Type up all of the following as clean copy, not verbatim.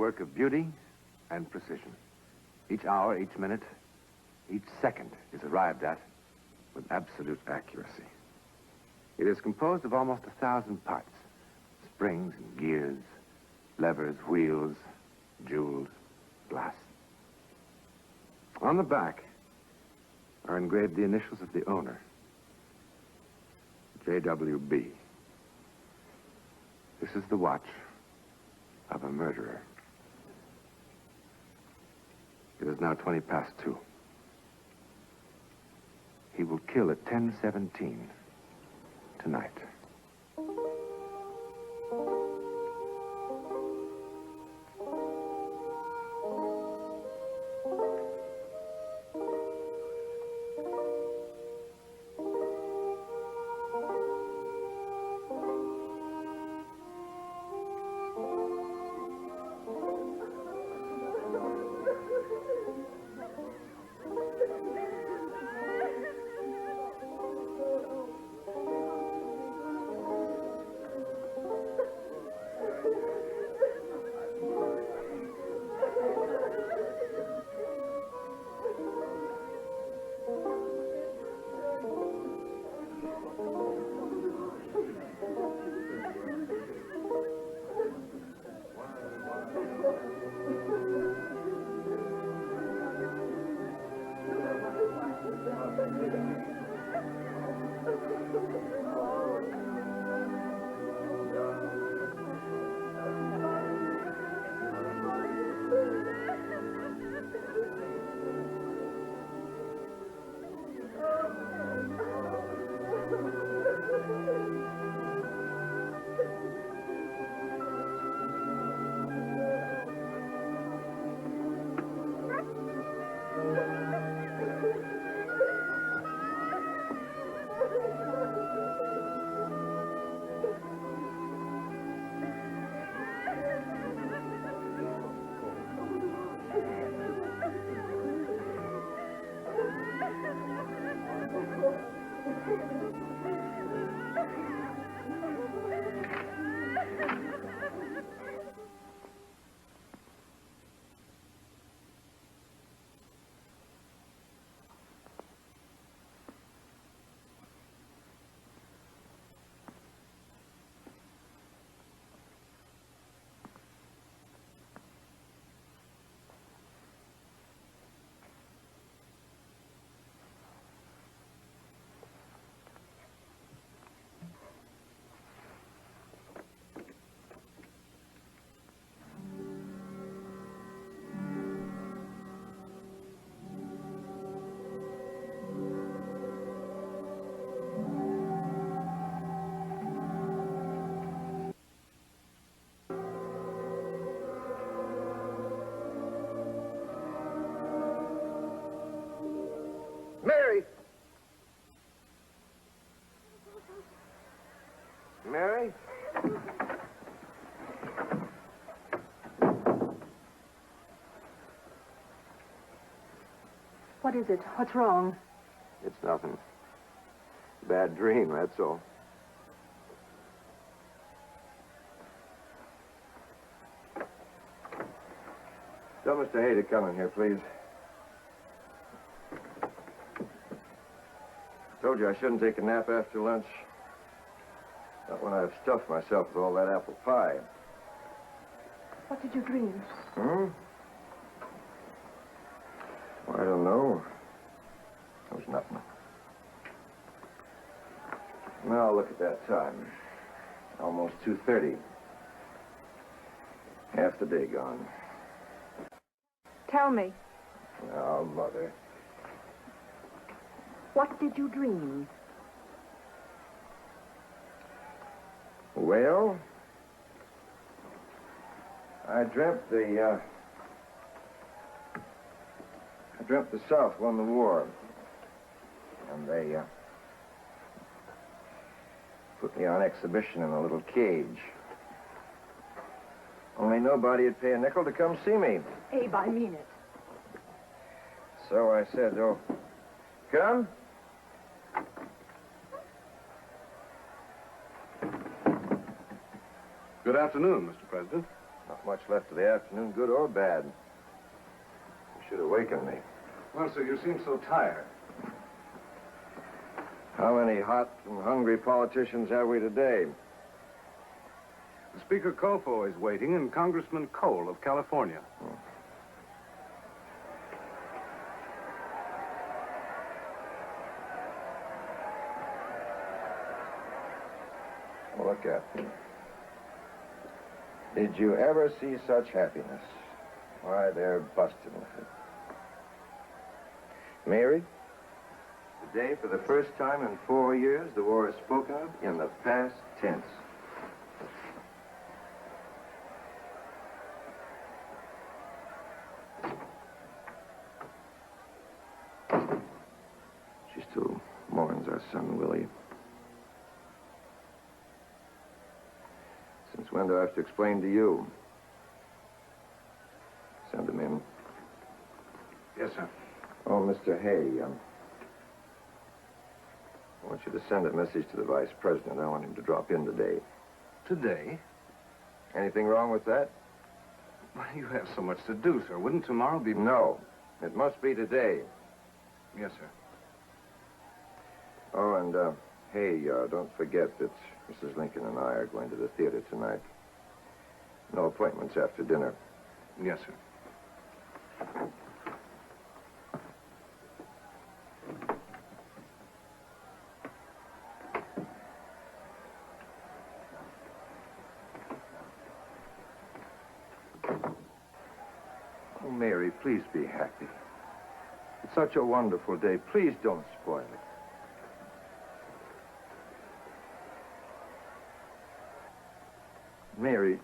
work of beauty and precision. Each hour, each minute, each second is arrived at with absolute accuracy. It is composed of almost 1,000 parts. Springs and gears, levers, wheels, jewels, glass. On the back are engraved the initials of the owner, JWB. This is the watch of a murderer. It is now 2:20. He will kill at 10:17 tonight. Mary! Mary? What is it? What's wrong? It's nothing. Bad dream, that's all. Tell Mr. Hay to come in here, please. Told you I shouldn't take a nap after lunch. Not when I've stuffed myself with all that apple pie. What did you dream? Well, I don't know. It was nothing. Now, look at that time. Almost 2:30. Half the day gone. Tell me, Oh, Mother. what did you dream? Well, I dreamt the South won the war. And they put me on exhibition in a little cage. Only nobody would pay a nickel to come see me. Abe, I mean it. So I said, oh, come? Good afternoon, Mr. President. Not much left of the afternoon, good or bad. You should awaken me. Well, sir, you seem so tired. How many hot and hungry politicians have we today? Speaker Kofo is waiting, and Congressman Cole of California. Look at me. Did you ever see such happiness? Why, they're busted with it. Mary, today, for the first time in 4 years, the war is spoken of in the past tense. She still mourns our son, Willie. Since when do I have to explain to you? Send him in. Yes, sir. Oh, Mr. Hay, I want you to send a message to the Vice President. I want him to drop in today. Today? Anything wrong with that? Well, you have so much to do, sir. Wouldn't tomorrow be... No. It must be today. Yes, sir. Oh, and, hey, don't forget that Mrs. Lincoln and I are going to the theater tonight. No appointments after dinner. Yes, sir. Oh, Mary, please be happy. It's such a wonderful day. Please don't spoil it. Mary,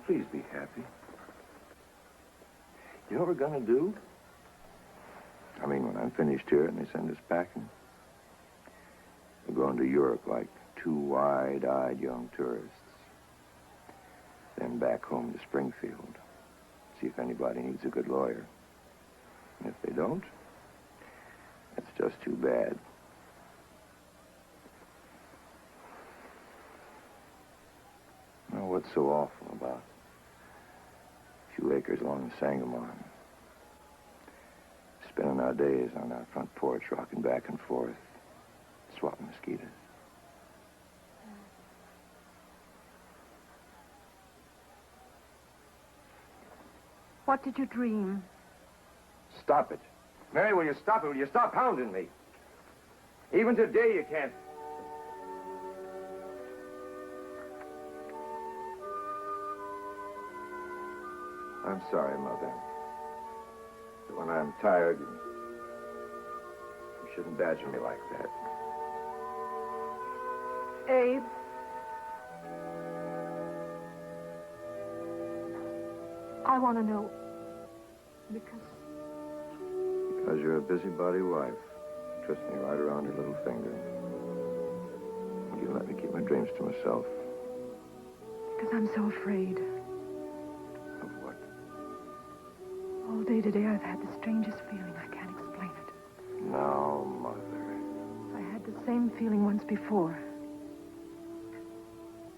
please be happy. You know what we're gonna do? I mean, when I'm finished here and they send us packing, we're going to Europe like two wide-eyed young tourists. Then back home to Springfield. See if anybody needs a good lawyer. And if they don't, that's just too bad. Well, what's so awful about a few acres along the Sangamon? Spending our days on our front porch, rocking back and forth, swatting mosquitoes. What did you dream? Stop it. Mary, will you stop it? Will you stop hounding me? Even today you can't. I'm sorry, Mother. But when I'm tired, you shouldn't badger me like that. Abe? I want to know. Because you're a busybody wife. Twist me right around your little finger. You let me keep my dreams to myself. Because I'm so afraid. Of what? All day today I've had the strangest feeling. I can't explain it. No, Mother. I had the same feeling once before.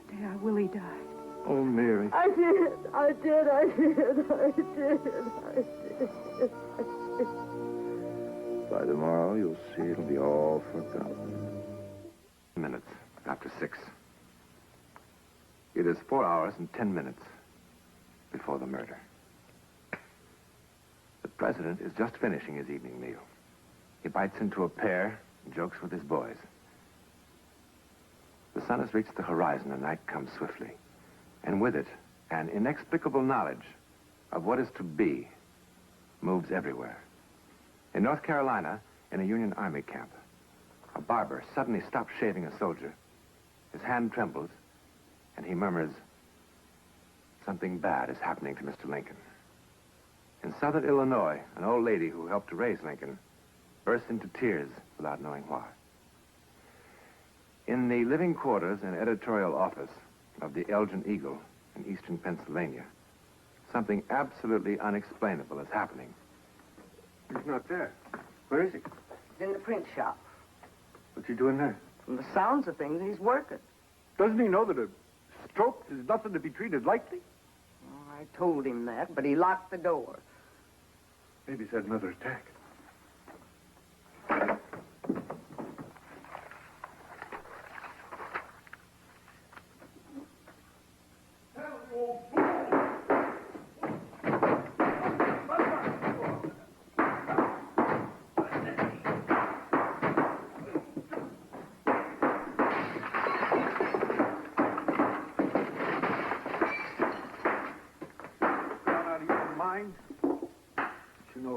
The day our Willie died. Oh, Mary. I did. By tomorrow, you'll see it'll be all forgotten. Minutes after 6. It is 4 hours and 10 minutes before the murder. The president is just finishing his evening meal. He bites into a pear and jokes with his boys. The sun has reached the horizon and night comes swiftly. And with it, an inexplicable knowledge of what is to be moves everywhere. In North Carolina, in a Union Army camp, a barber suddenly stops shaving a soldier. His hand trembles, and he murmurs, "Something bad is happening to Mr. Lincoln." In southern Illinois, an old lady who helped to raise Lincoln bursts into tears without knowing why. In the living quarters and editorial office of the Elgin Eagle in eastern Pennsylvania, something absolutely unexplainable is happening. He's not there. Where is he? In the print shop. What's he doing there? From the sounds of things, he's working. Doesn't he know that a stroke is nothing to be treated lightly? I told him that, but he locked the door. Maybe he's had another attack.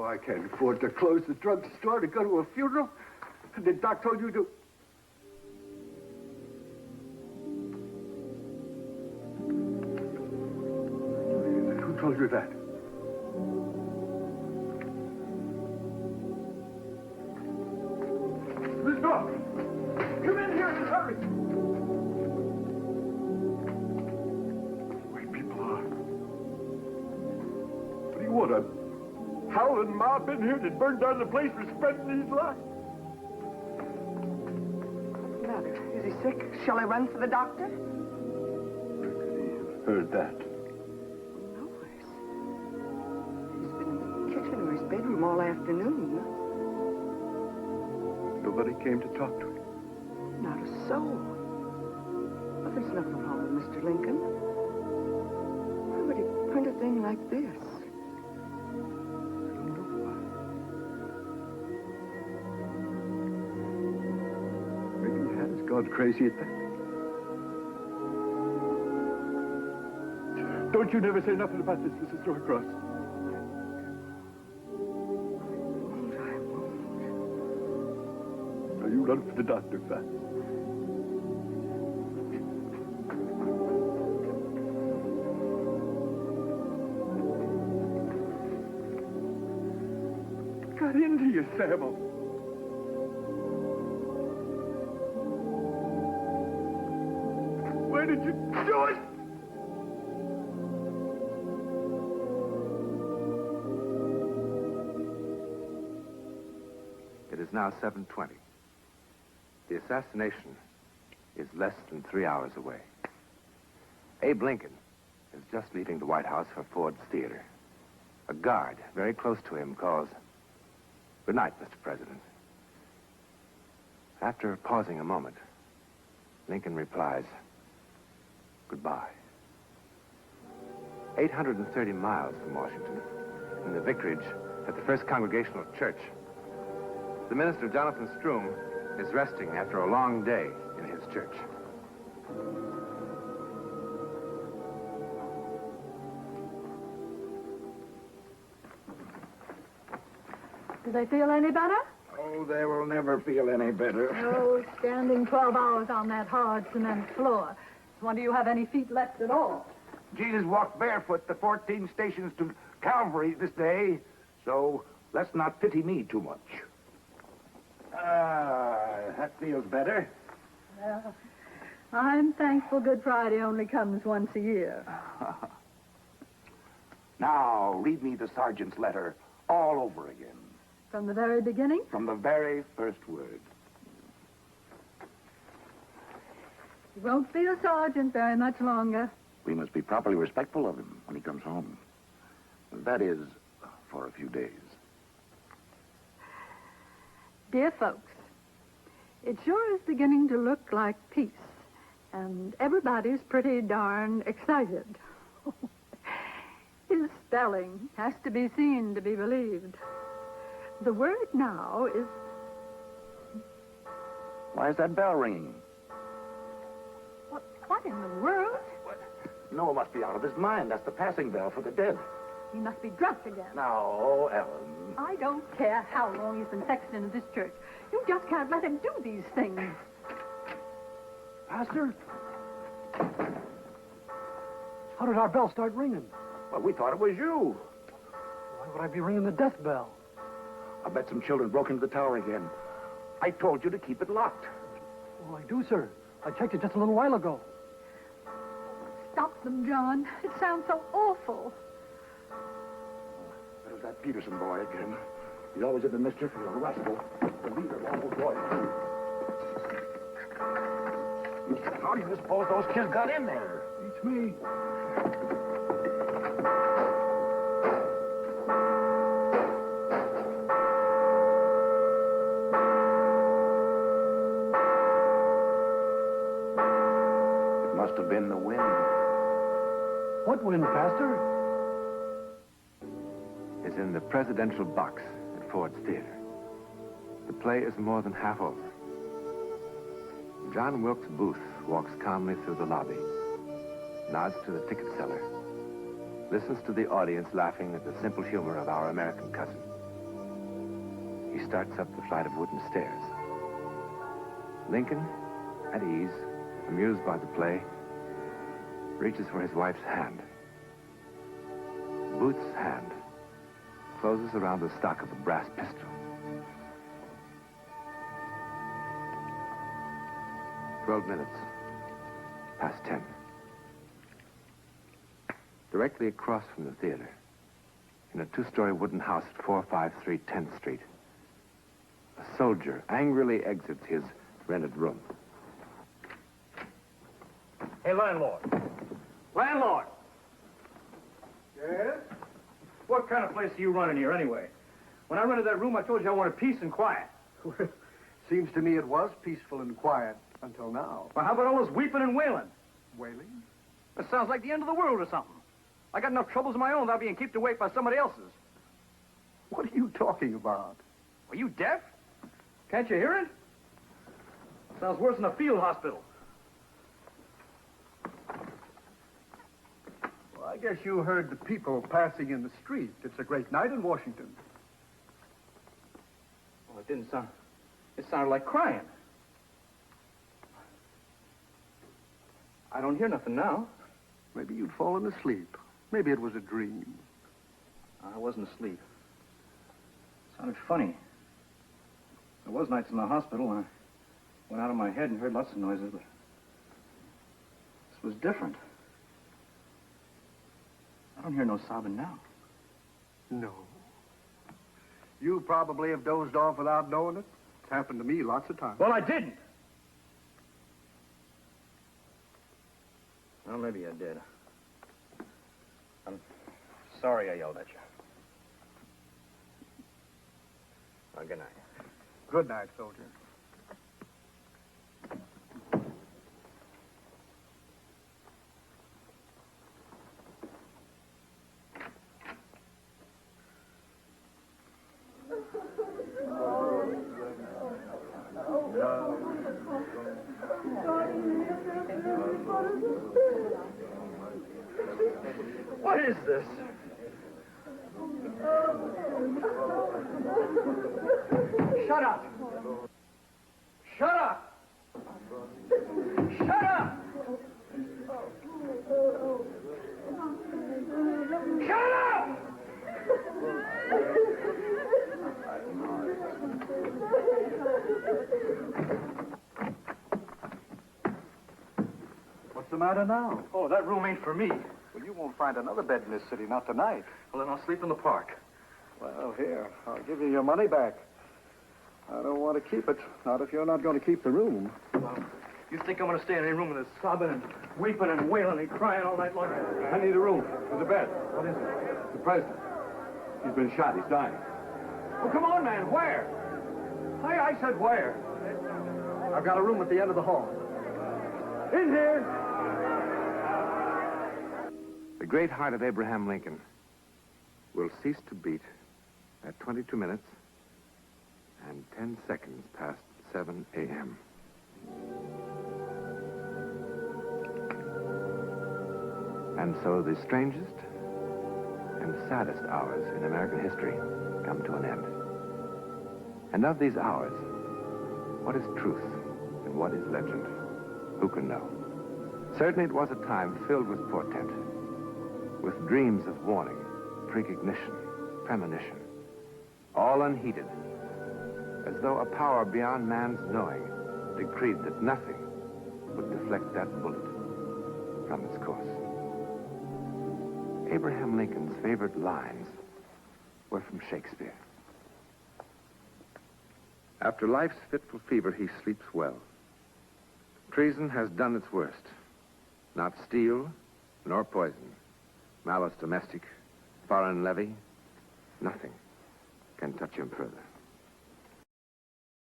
I can't afford to close the drugstore to go to a funeral. And the doc told you to... Who told you that? Let's go! Come in here and hurry! The way people are. What do you want, a howling mob in here that burned down the place for spreading these lies? What's the matter? Is he sick? Shall I run for the doctor? Where could he have heard that? Nowhere. He's been in the kitchen or his bedroom all afternoon. Nobody came to talk to him. Not a soul. Well, there's nothing wrong with Mr. Lincoln. Why would he print a thing like this? Gone crazy at that. Don't you never say nothing about this, Mrs. Norcross. I won't. Now you run for the doctor fast. Got into you, Samuel. Why did you do it? It is now 7:20. The assassination is less than 3 hours away. Abe Lincoln is just leaving the White House for Ford's Theater. A guard very close to him calls, "Good night, Mr. President." After pausing a moment, Lincoln replies, "Goodbye." 830 miles from Washington, in the vicarage at the First Congregational Church, the minister, Jonathan Stroom, is resting after a long day in his church. Do they feel any better? Oh, they will never feel any better. Oh, standing 12 hours on that hard cement floor. Wonder you have any feet left at all. Jesus walked barefoot the 14 stations to Calvary this day, so let's not pity me too much. That feels better. Well, I'm thankful Good Friday only comes once a year. Now, read me the sergeant's letter all over again, From the very beginning? from the very first word. You won't be a sergeant very much longer. We must be properly respectful of him when he comes home. That is, for a few days. Dear folks, it sure is beginning to look like peace, and everybody's pretty darn excited. His spelling has to be seen to be believed. The word now is... Why is that bell ringing? What in the world? Noah must be out of his mind. That's the passing bell for the dead. He must be drunk again. Now, Ellen. I don't care how long he's been sexton of this church. You just can't let him do these things. Pastor? How did our bell start ringing? Well, we thought it was you. Why would I be ringing the death bell? I bet some children broke into the tower again. I told you to keep it locked. Oh, I do, sir. I checked it just a little while ago. Stop them, John. It sounds so awful. There's that Peterson boy again. He's always in the mischief. He's a rascal. The leader of all those boys. How do you suppose those kids got in there? It's me. It must have been the wind. What wind, Pastor? Is in the presidential box at Ford's Theater. The play is more than half over. John Wilkes Booth walks calmly through the lobby, nods to the ticket seller, listens to the audience laughing at the simple humor of our American cousin. He starts up the flight of wooden stairs. Lincoln, at ease, amused by the play, reaches for his wife's hand. Booth's hand closes around the stock of a brass pistol. 12 minutes past 10. Directly across from the theater, in a two-story wooden house at 453 10th Street, a soldier angrily exits his rented room. Hey, landlord. Landlord! Yes? What kind of place are you running here, anyway? When I rented that room, I told you I wanted peace and quiet. Seems to me it was peaceful and quiet until now. Well, how about all this weeping and wailing? Wailing? That sounds like the end of the world or something. I got enough troubles of my own without being kept awake by somebody else's. What are you talking about? Are you deaf? Can't you hear it? Sounds worse than a field hospital. Well, I guess you heard the people passing in the street. It's a great night in Washington. Well, it didn't sound... It sounded like crying. I don't hear nothing now. Maybe you'd fallen asleep. Maybe it was a dream. I wasn't asleep. It sounded funny. There was nights in the hospital when I went out of my head and heard lots of noises, but this was different. I don't hear no sobbing now. No. You probably have dozed off without knowing it. It's happened to me lots of times. Well, I didn't. Well, maybe I did. I'm sorry I yelled at you. Well, good night. Good night, soldier. What is this? Shut up! Shut up! Shut up! Shut up! What's the matter now? Oh, that room ain't for me. Well, you won't find another bed in this city, not tonight. Well, then I'll sleep in the park. Well, here, I'll give you your money back. I don't want to keep it, not if you're not going to keep the room. Well, you think I'm going to stay in a room with this sobbing and weeping and wailing and crying all night long? I need a room. There's a bed. What is it? The president. He's been shot. He's dying. Oh, come on, man. Where? I said where? I've got a room at the end of the hall. In here. The great heart of Abraham Lincoln will cease to beat at 22 minutes and 10 seconds past 7 a.m. And so the strangest and saddest hours in American history come to an end. And of these hours, what is truth and what is legend? Who can know? Certainly it was a time filled with portent, with dreams of warning, precognition, premonition, all unheeded, as though a power beyond man's knowing decreed that nothing would deflect that bullet from its course. Abraham Lincoln's favorite lines were from Shakespeare. After life's fitful fever, he sleeps well. Treason has done its worst. Not steel, nor poison, Malice domestic, foreign levy, nothing can touch him further.